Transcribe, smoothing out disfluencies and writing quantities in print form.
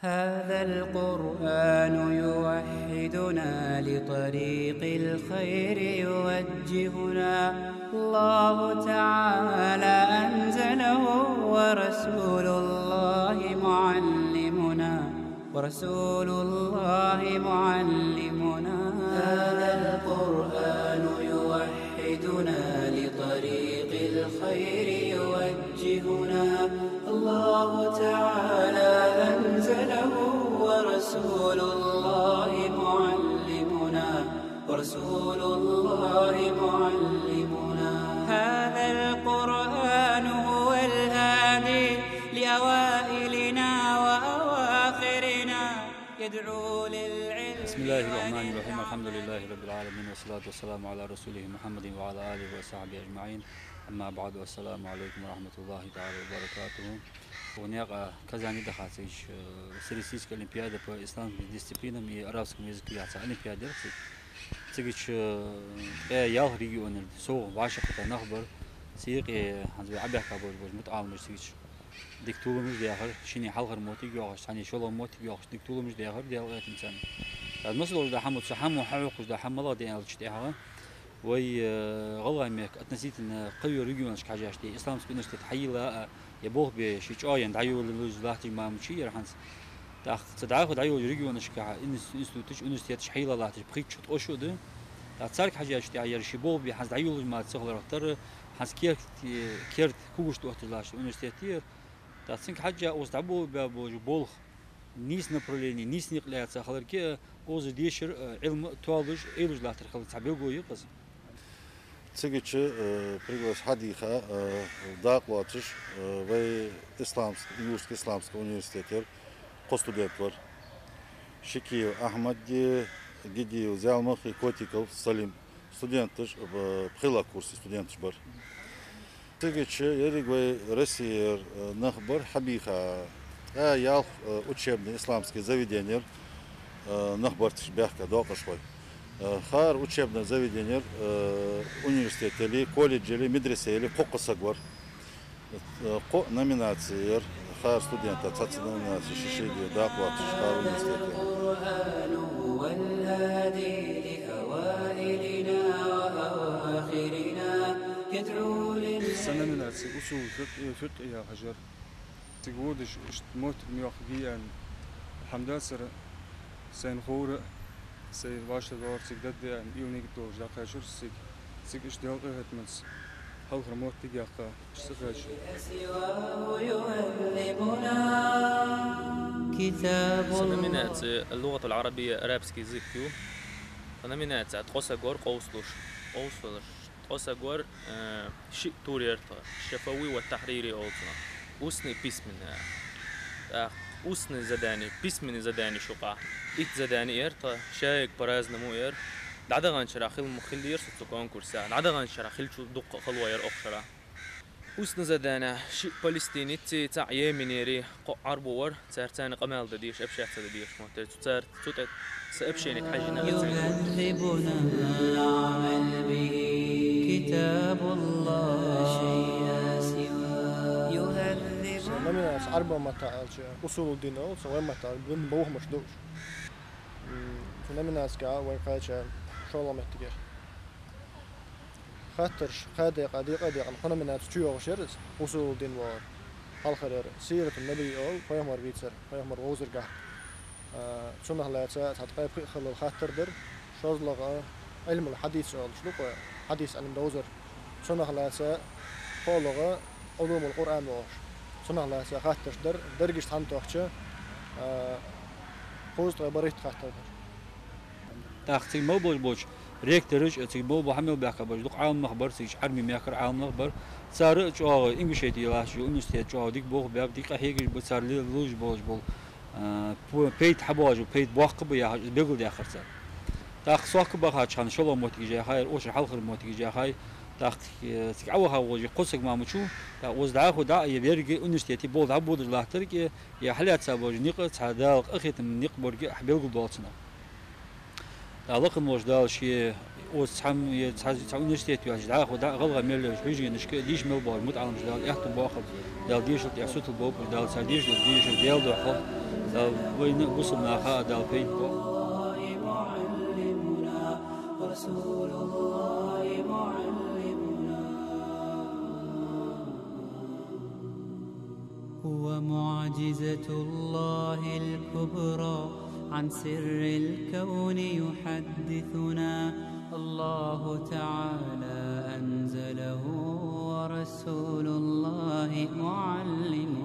هذا القرآن يوحدنا لطريق الخير يوجهنا. الله تعالى أنزله ورسول الله معلمنا. هذا القرآن يوحدنا لطريق الخير يوجهنا. الله تعالى أنزله ورسول الله معلمنا. هذا القرآن هو الهادي لأوائلنا وأواخرنا يدعو للعلم. بسم الله الرحمن الرحيم. الحمد لله رب العالمين والصلاة والسلام على رسوله محمد وعلى آله وصحبه أجمعين. أما بعد، والسلام عليكم ورحمة الله تعالى وبركاته. ونياقة كزاني دخلتش سريسيسك الأولمبيادة по исламским дисциплинам и арабскому языку яца олимпиада. تيجيش يال ريجيون سو واشق نخبر سيق هنزبي عبيح كابوج متعاون مش تيجيش دكتور مش داخل شيني حلقة موتي جوعش ثاني شلون موتي جوعش دكتور مش داخل ديال إنسان. المسؤول ده حمد سحمه حقوق ده حمله ده الشتاء وي غلا ميك أتنسيت إن قوي ريجيون شكاجاش دي إسلام سبينش تتحيل يبوه بشيء عين دعيو للوزلات ما مشي رحنس تدعو دعيو ريجيون شكا إنستوتش إنستياتش حيل الله تبقيت شو أشو ده تتصارك حاجة أشتي عيار شبوه بحس دعيو ما تسخر أكتر حس كيرت كوش توقت لاش إنستياتير تتصنك حاجة أوستعبو ببولخ نيس نبرليني نيس نقلات سخر كي أوز ديشر علم توالج إيلوج لا ترخل تعبير قوي قص تيجيش بريغوس حديقة داقواتش في يوسك إسلامسك университетер قصديتور شكيو أحمد جديو زالمخ كوتيكل سليم студентش بخلا كورس студентش بر تيجيش يريغوي Россия نخبر حبيخة يال учебный исламский заведение نخبرتش بيحكي دوقة شوي خار учебное заведение университет или колледж или медресе или قوقصقور номинации خار студента تاتس номинации شيشيدي داقوات خار университет. القرآن هو الهادي لأوائلنا وأواخرنا يدعو سنمناتي أصول فقه يا حجر تقودش موت ميوخجيا الحمد لله سر سين خور سير واش دور تقدر يعني يونيك دوج دقيقة سيك اشتغل هتمس حول رموت تجاقة اشتغل سواه يهذبنا كتاب سنمنات اللغة العربية أرابسكي زيكيو سنمنات تقصقور قوسلوش تقصقور شيء توريرتا الشفوي والتحريري أوصنا وسني بيسمنا وسني زداني بيسمني زداني شقع إت زداني إيرتا شايك براز نمو إير دعدغان شراخيل مخلير ستوكون كورسان دعدغان شراخيل شو دق خلوير أخشرا وسن زدانا شيء فلسطيني تاع يمينيري عربور تارتان قمال دديش أبشاح تديش موتر تار توت سأبشينك حاجنا يهذبنا العمل به كتاب الله شيء سواه يهذبنا نميناس أربع متاعش أصول الدين أو سواء متاع بين بوه مشدوش نميناس كا وين قايش شغله متجر خاطرش خادق قديق أنا من تشيو وشرس أصول الدين وار هالخير سيرة النبي أول فيهمر بيتسر فيهمر وزر جاه سنة لا تتقيب خلال خاطر در شاز لغة علم الحديث أول شلوك حديث علم دوزر سنة لا خالقة علوم القرآن واش سنة لا خاطر در درجش تنتوخش خوست بريت خاطر تاختي ما بوش ريكترش تيبو بحمل بيحكي بجدق عالم مخبر تيج عرمي مياكر عالم مخبر صار جو إنجليزي لاش جو إنستيت جو ديك بوه بياب ديك هيك بصار لي لوج بوج بول بيت حباج وبيت بواقب يا بيقول يا خرسان تاخ سواك بخا شان شلو موتي جاي هاي اوش حلق موتي جاي هاي تاخ تقعوها وجي قصك ما مشو تا وزدعه دا يبيرجي إنستيتي بول عبود الله ترك يا حلات سابوج نيق تعدال أخيت من نيق برجي حبيقول دوتنا علاقة موجودة شيء وسحم يتعاون نشتيت يواجد عاخو دا غلغة ميل حيجي نشكي ديش ميل بار متعلم جدال يحتم باخر دال ديش يحسوت البوب دال ساديش دال ديش ديال دو حق وين بصمنا خادا الفين معلمنا رسول الله معلمنا هو معجزة الله الكبرى عن سر الكون يحدثنا الله تعالى أنزله ورسول الله معلمنا